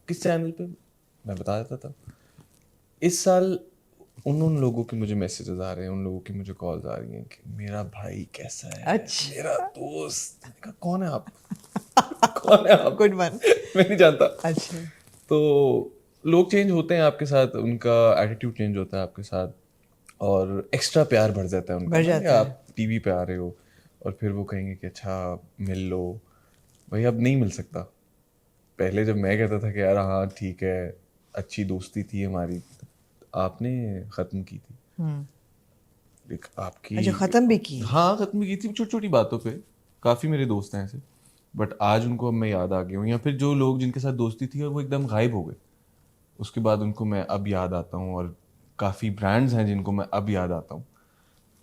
किस चैनल पे, मैं बता देता था। इस साल उन लोगों के मुझे मैसेजेस आ रहे हैं, उन लोगों की मुझे कॉल्स आ रही हैं कि मेरा भाई कैसा है, मेरा अच्छा। दोस्त। मैंने कहा कौन है आप? कौन है आप? Good one. मैं नहीं जानता। अच्छा। तो लोग चेंज होते हैं आपके साथ, उनका एटीट्यूड चेंज होता है आपके साथ, और एक्स्ट्रा प्यार बढ़ जाता है उनका बढ़ ना, कि जाता है। आप टीवी पे आ रहे हो और फिर वो कहेंगे कि अच्छा मिल लो। भाई अब नहीं मिल सकता। पहले जब मैं कहता था कि यार हाँ ठीक है, अच्छी दोस्ती थी हमारी, आपने ख़त्म की थी। हम्म। एक आपकी, अच्छा, खत्म भी की। हाँ ख़त्म की थी छोटी छोटी बातों पे। काफ़ी मेरे दोस्त हैं ऐसे, बट आज उनको अब मैं याद आ गया हूँ, या फिर जो लोग जिनके साथ दोस्ती थी और वो एकदम गायब हो गए, उसके बाद उनको मैं अब याद आता हूँ। और काफ़ी ब्रांड्स हैं जिनको मैं अब याद आता हूँ।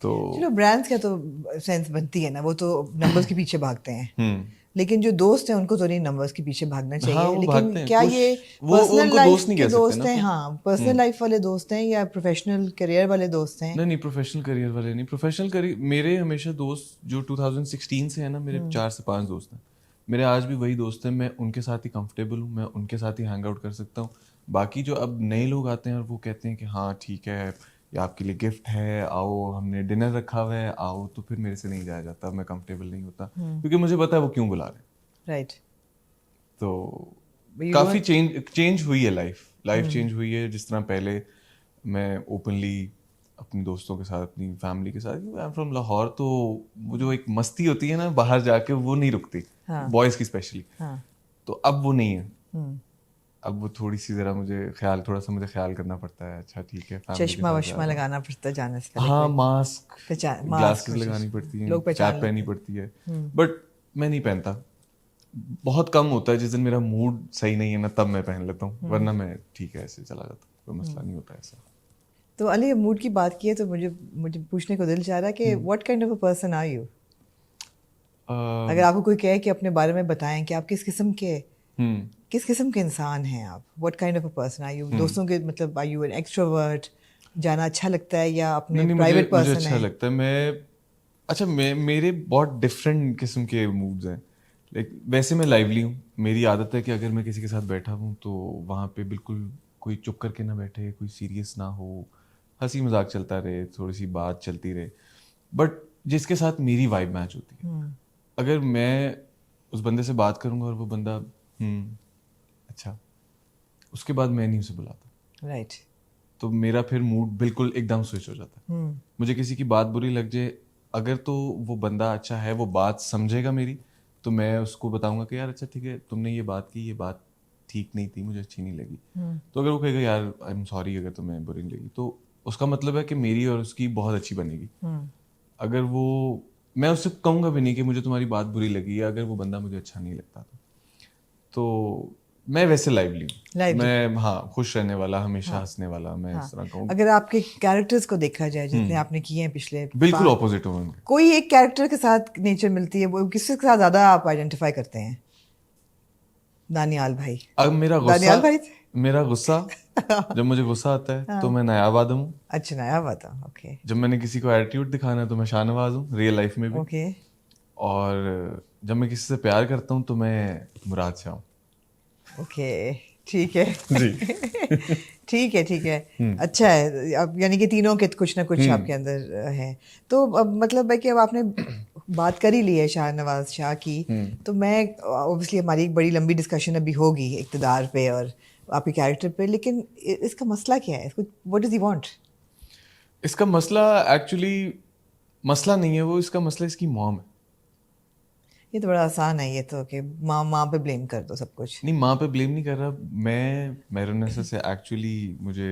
तो चलो, ब्रांड्स का तो सेंस बनती है ना, वो तो नंबर्स के पीछे भागते हैं। हम्म, लेकिन जो दोस्त हैं उनको तो नहीं नंबर्स के पीछे भागना हाँ चाहिए। वो लेकिन भागते हैं क्या कुछ, ये वो पर्सनल उनको लाइफ दोस्त नहीं के कह सकते दोस्त ना हैं? फिर। हाँ, पर्सनल लाइफ वाले दोस्त हैं या प्रोफेशनल करियर वाले दोस्त हैं? नहीं नहीं, प्रोफेशनल करियर वाले नहीं। प्रोफेशनल करियर मेरे हमेशा दोस्त जो 2016 से है ना, मेरे 4 से 5 दोस्त हैं। मेरे आज भी वही दोस्त हैं, मैं उनके साथ ही कंफर्टेबल हूँ, मैं उनके साथ ही हैंग आउट कर सकता हूँ। बाकी जो अब नए लोग आते हैं और वो कहते हैं कि हाँ ठीक है, ये आपके लिए गिफ्ट है, आओ हमने डिनर रखा हुआ है आओ, तो फिर मेरे से नहीं जाया जाता, मैं कंफर्टेबल नहीं होता, क्योंकि मुझे पता है वो क्यों बुला रहे हैं। राइट। तो यू काफ़ी डोंट। चेंज हुई है लाइफ। लाइफ चेंज हुई है। जिस तरह पहले मैं ओपनली अपने दोस्तों के साथ, अपनी फैमिली के साथ, आई एम फ्रॉम लाहौर, तो वो जो एक मस्ती होती है ना बाहर जाके, वो नहीं रुकती, हाँ। बॉयज़ की स्पेशली। हाँ। तो अब वो नहीं है। हम्म। अब वो थोड़ी सी ज़रा मुझे थोड़ा सा मुझे ख्याल करना पड़ता है। अच्छा ठीक है, फैमिली के चश्मा साथ जा वश्मा रहा हूँ, लगाना पड़ता है जाने से पहले, हाँ कोई मास्क, पहचान, मास्क ग्लासेस और लगानी चश्मा पड़ती हैं, लोग पहचान कैप पहननी लेते हैं। पड़ती है, बट मैं नहीं पहनता। बहुत कम होता है, जिस दिन मेरा मूड सही नहीं है ना तब मैं पहन लेता हूँ, वरना मैं ठीक है ऐसे चला जाता हूँ, कोई मसला नहीं होता ऐसा। तो अली, मूड की बात की है तो मुझे मुझे पूछने को दिल चाह रहा है कि what kind of a person are you? अगर आपको कोई कहे कि अपने बारे में बताएं कि आप हम्म किस किस्म के इंसान हैं आप, what kind of a person are you? दोस्तों के मतलब, आर यू एन एक्सट्रोवर्ट, जाना अच्छा लगता है, या अपने नहीं नहीं, मुझे प्राइवेट मुझे पर्सन अच्छा है? लगता है। मैं मेरे बहुत डिफरेंट किस्म के मूड्स हैं। लाइक वैसे मैं लाइवली हूँ, मेरी आदत है कि अगर मैं किसी के साथ बैठा हूँ तो वहाँ पे बिल्कुल कोई चुप करके ना बैठे, कोई सीरियस ना हो, हंसी मजाक चलता रहे, थोड़ी सी बात चलती रहे, बट जिसके साथ मेरी वाइब मैच होती है। अगर मैं उस बंदे से बात करूंगा और वो बंदा अच्छा, उसके बाद मैं नहीं उसे बुलाता। राइट। तो मेरा फिर मूड बिल्कुल एकदम स्विच हो जाता है। मुझे किसी की बात बुरी लग जाए, अगर तो वो बंदा अच्छा है, वो बात समझेगा मेरी, तो मैं उसको बताऊंगा कि यार अच्छा ठीक है, तुमने ये बात की, ये बात ठीक नहीं थी, मुझे अच्छी नहीं लगी। तो अगर वो कहेगा यार आई एम सॉरी अगर तुम्हें बुरी नहीं लगी, तो उसका मतलब है कि मेरी और उसकी बहुत अच्छी बनेगी। अगर वो, मैं उससे कहूंगा भी नहीं कि मुझे तुम्हारी बात बुरी लगी, या अगर वो बंदा मुझे अच्छा नहीं लगता तो मैं वैसे लाइवली हूँ। लाइवली। मैं हाँ खुश रहने वाला, हमेशा हाँ। हंसने वाला, मैं हाँ। इस तरह कहूँ। अगर आपके कैरेक्टर्स को देखा जाए जितने आपने किए हैं पिछले बिल्कुल ऑपोजिट हूँ उनके। कोई एक कैरेक्टर के साथ नेचर मिलती है, वो किसके साथ ज्यादा आप आइडेंटिफाई करते हैं? दानियाल भाई। अब दानियाल भाई थे? मेरा गुस्सा, जब मुझे गुस्सा आता है तो हाँ। मैं नायाब आदम हूँ। अच्छा, नया बात है। ओके। जब मैंने किसी को एटीट्यूड दिखाना है तो मैं शाहनवाज हूँ, रियल लाइफ में भी। ओके। और जब मैं किसी से प्यार करता हूँ तो मैं मुराद शाह हूँ। ओके। ठीक है। जी। ठीक है, ठीक है। अच्छा है, अब यानी कि तीनों के कुछ ना कुछ आपके अंदर है। तो अब मतलब है कि अब आपने बात कर ही ली है शाहनवाज शाह की, तो मैं ऑब्वियसली हमारी एक बड़ी लंबी डिस्कशन अभी होगी इक़्तिदार पे और आपके कैरेक्टर पे, लेकिन इसका मसला क्या है? What does he want? इसका मसला एक्चुअली मसला नहीं है वो, इसका मसला इसकी मॉम है। ये तो बड़ा आसान है, ये तो कि माँ माँ पे ब्लेम कर दो सब कुछ। नहीं, माँ पे ब्लेम नहीं कर रहा मैं। मेरोनेसा से एक्चुअली मुझे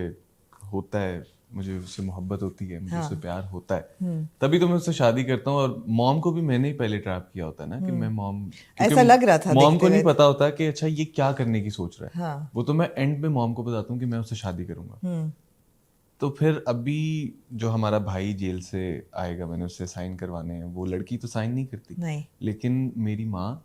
होता है, मुझे उससे मोहब्बत होती है, मुझे उससे हाँ। प्यार होता है, तभी तो मैं उससे शादी करता हूँ। और मॉम को भी मैंने ही पहले ट्रैप किया होता है ना, कि मैं मॉम, ऐसा लग रहा था क्योंकि मॉम देखते को नहीं हुए। पता होता कि अच्छा ये क्या करने की सोच रहा है। हाँ। वो तो मैं एंड में मॉम को बताता हूँ कि मैं उससे शादी करूंगा। तो फिर अभी जो हमारा भाई जेल से आएगा, मैंने उससे साइन करवाने हैं, वो लड़की तो साइन नहीं करती, नहीं। लेकिन मेरी माँ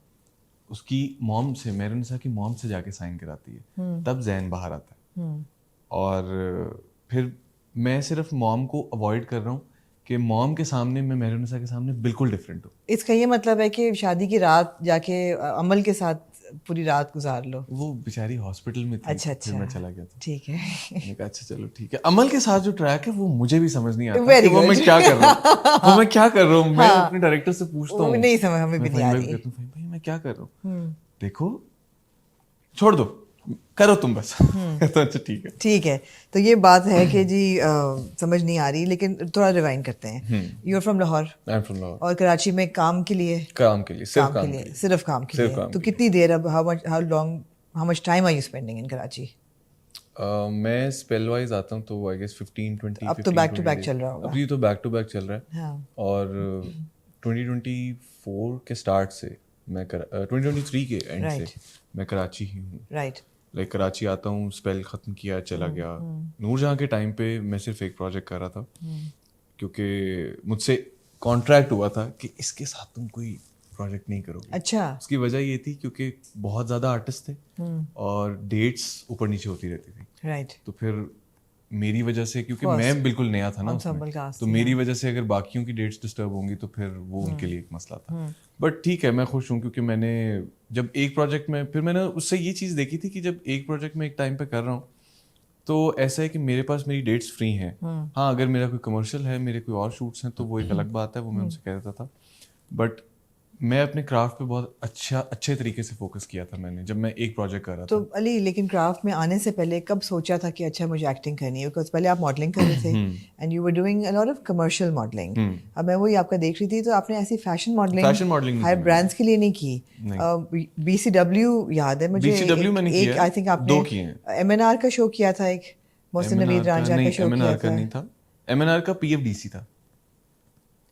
उसकी मॉम से, मेरुनिसा की मॉम से जाके साइन कराती है, तब जैन बाहर आता है। और फिर मैं सिर्फ मॉम को अवॉइड कर रहा हूँ कि मॉम के सामने मैं मेरुनिसा के सामने बिल्कुल डिफरेंट हूँ। इसका ये मतलब है कि शादी की रात जाके अमल के साथ पूरी रात गुजार लो। वो बेचारी हॉस्पिटल में थी, अच्छा फिर मैं चला गया था। ठीक है। मैंने कहा अच्छा चलो ठीक है। अमल के साथ जो ट्रैक है वो मुझे भी समझ नहीं आता Very कि वो मैं good. क्या कर रहा हूँ, वो मैं क्या कर रहा हूँ। मैं अपने डायरेक्टर से पूछता वो हूँ, नहीं समझ, हमें भी मैं नहीं फहीम आ भाई को रही। कहता हूँ फहीम भाई मैं क्या कर रहा हूँ, देखो छोड़ दो, करो तुम बस। तो अच्छा ठीक है। ठीक है, तो ये बात है कि जी समझ नहीं आ रही, लेकिन थोड़ा रिवाइंड करते हैं। You are from Lahore I am from Lahore. और कराची में काम के लिए? काम के लिए, सिर्फ काम के लिए, सिर्फ काम के सिर्फ लिए। काम तो के कितनी देर, अब how much time are you spending in Karachi? मैं स्पेल वाइज आता हूँ तो आई गेस 15-20 अब तो बैक टू बैक चल रहा होगा। अभी तो बैक टू बैक चल रहा है। हाँ। और 2024 के स्टार्ट से मैं 2023 के एंड से मैं कराची ही हूँ। राइट। लाइक कराची आता हूँ, स्पेल ख़त्म किया, चला गया। नूरजहाँ के टाइम पे मैं सिर्फ एक प्रोजेक्ट कर रहा था, क्योंकि मुझसे कॉन्ट्रैक्ट हुआ था कि इसके साथ तुम कोई प्रोजेक्ट नहीं करोगे। अच्छा। उसकी वजह ये थी क्योंकि बहुत ज़्यादा आर्टिस्ट थे और डेट्स ऊपर नीचे होती रहती थी। राइट। तो फिर मेरी वजह से, क्योंकि मैं बिल्कुल नया था ना उसमें, तो मेरी वजह से अगर बाकियों की डेट्स डिस्टर्ब होंगी तो फिर वो उनके लिए एक मसला था। बट ठीक है, मैं खुश हूँ क्योंकि मैंने जब एक प्रोजेक्ट में, फिर मैंने उससे ये चीज़ देखी थी कि जब एक प्रोजेक्ट में एक टाइम पे कर रहा हूँ तो ऐसा है कि मेरे पास मेरी डेट्स फ्री हैं। हाँ, अगर मेरा कोई कमर्शियल है, मेरे कोई और शूट्स हैं तो वो एक अलग बात है, वो मैं उनसे कह देता था। बट मैं अपने क्राफ्ट पे बहुत अच्छे तरीके से फोकस किया था मैंने, जब मैं एक प्रोजेक्ट कर रहा तो था। अली, लेकिन क्राफ्ट में आने से पहले कब सोचा था कि अच्छा मुझे एक्टिंग करनी है? बिकॉज पहले आप मॉडलिंग कर रहे थे and you were doing a lot of commercial modelling. अब मैं वही आपका देख रही थी, तो आपने ऐसी फैशन मॉडलिंग हाई ब्रांड्स के लिए नहीं की। BCW याद है मुझे, BCW मैंने किया है, आई थिंक आपने 2 किए हैं। MNR का शो किया था, एक मोहसिन नवीद रांझा का शो किया MNR का था। नहीं था, MNR का PFDC था।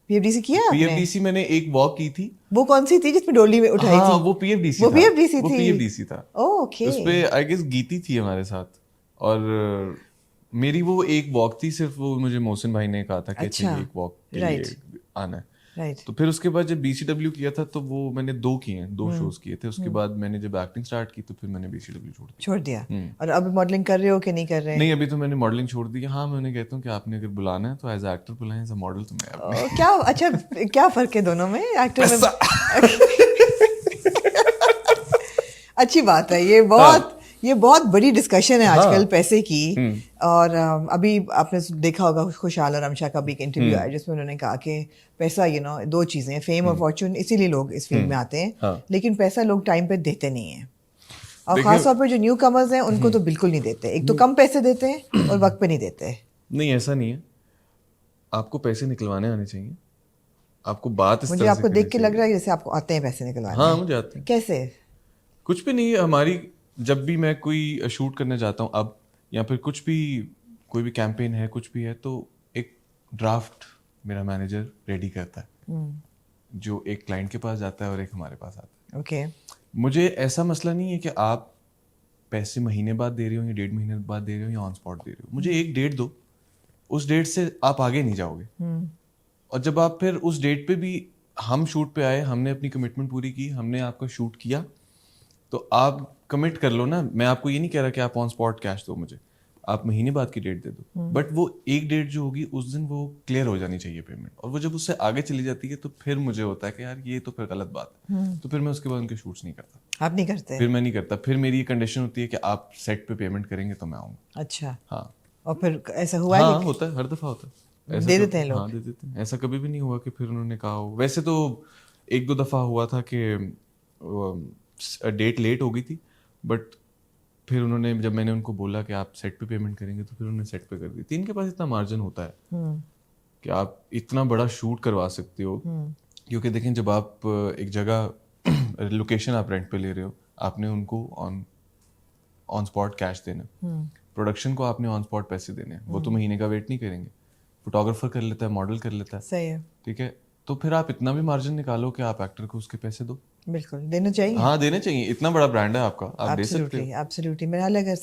PFDC किया आपने? PFDC मैंने एक वॉक की थी। वो कौन सी थी जिसमें डोली में उठाई हाँ, थी? वो PFDC वो था। PFDC वो थी। PFDC था। ओके। उस पे आई गेस गीती थी हमारे साथ, और मेरी वो एक वॉक थी सिर्फ। वो मुझे मोहसिन भाई ने कहा था कि अच्छा ये एक वॉक के लिए आना है। राइट। तो फिर उसके बाद जब BCW किया था तो वो मैंने 2 किए हैं, 2 शोज किए थे। उसके बाद मैंने जब एक्टिंग स्टार्ट की तो फिर मैंने BCW छोड़ दिया। और अब मॉडलिंग कर रहे हो कि नहीं कर रहे? नहीं, अभी तो मैंने मॉडलिंग छोड़ दी है। हाँ, मैं उन्हें कहता हूँ कि आपने अगर बुलाना है तो एज एक्टर बुलाएं, एज अ मॉडल तो मैं अपने क्या अच्छा, क्या फर्क है दोनों में, एक्टर में? अच्छी बात है, ये बहुत बड़ी डिस्कशन है आजकल पैसे की। और अभी आपने देखा होगा खुशहाल और रमशा का भी एक इंटरव्यू आया जिसमें उन्होंने कहा कि पैसा, दो चीजें, फेम और फॉर्चून, इसीलिए लोग इस फील्ड में आते हैं, लेकिन पैसा लोग टाइम पे देते नहीं है। और खासतौर पर जो न्यू कमर्स हैं उनको तो बिल्कुल नहीं देते। एक तो कम पैसे देते हैं और वक्त पे नहीं देते। नहीं, ऐसा नहीं है। आपको पैसे निकलवाने आने चाहिए। आपको बात इस मुझे तरह आपको से देख के लग रहा है जैसे आपको आते हैं पैसे निकलवाने। हाँ, मुझे आते हैं। कैसे? कुछ भी नहीं है। हमारी जब भी मैं कोई शूट करने जाता हूँ अब, या फिर कुछ भी, कोई भी कैंपेन है, कुछ भी है, तो एक ड्राफ्ट मेरा मैनेजर रेडी करता है जो एक क्लाइंट के पास जाता है और एक हमारे पास आता है। ओके। मुझे ऐसा मसला नहीं है कि आप पैसे महीने बाद दे रहे हो या 1.5 महीने बाद दे रहे हो या ऑन स्पॉट दे रहे हो। मुझे एक डेट दो, उस डेट से आप आगे नहीं जाओगे। और जब आप फिर उस डेट पे भी, हम शूट पे आए, हमने अपनी कमिटमेंट पूरी की, हमने आपका शूट किया, तो आप कमिट कर लो ना। मैं आपको ये नहीं कह रहा कि आप ऑन स्पॉट कैश दो मुझे, आप महीने बाद की डेट दे दो। बट वो एक डेट जो होगी उस दिन वो क्लियर हो जानी चाहिए पेमेंट। और वो जब उससे आगे चली जाती है तो फिर मुझे होता है कि यार ये तो फिर गलत बात है। तो फिर मैं उसके बाद उनके शूट्स नहीं करता। आप नहीं करते? फिर मैं नहीं करता। फिर मेरी ये कंडीशन होती है कि आप सेट पे पेमेंट करेंगे तो मैं आऊँगा। अच्छा। हाँ। और फिर ऐसा हुआ? हाँ, होता है, हर दफा होता है। दे देते हैं लोग? हाँ, दे देते हैं। ऐसा कभी भी नहीं हुआ कि फिर उन्होंने कहा हो। वैसे तो 1-2 दफा हुआ था कि डेट लेट हो गई थी, बट फिर उन्होंने, जब मैंने उनको बोला कि आप सेट पे पेमेंट करेंगे, तो फिर उन्होंने सेट पे कर दी थी। इनके पास इतना मार्जिन होता है कि आप इतना बड़ा शूट करवा सकते हो। क्योंकि देखें, जब आप एक जगह लोकेशन आप रेंट पे ले रहे हो, आपने उनको ऑन स्पॉट कैश देना, प्रोडक्शन को आपने ऑन स्पॉट पैसे देने हैं। वो तो महीने का वेट नहीं करेंगे। फोटोग्राफर कर लेता है, मॉडल कर लेता है। सही है। ठीक है, तो फिर आप इतना भी मार्जिन निकालो कि आप एक्टर को उसके पैसे दो। बिल्कुल देना चाहिए। हाँ, देने चाहिए। इतना बड़ा ब्रांड है आपका, आप दे सकते हो। एब्सोल्युटली। मेरा हाल अगर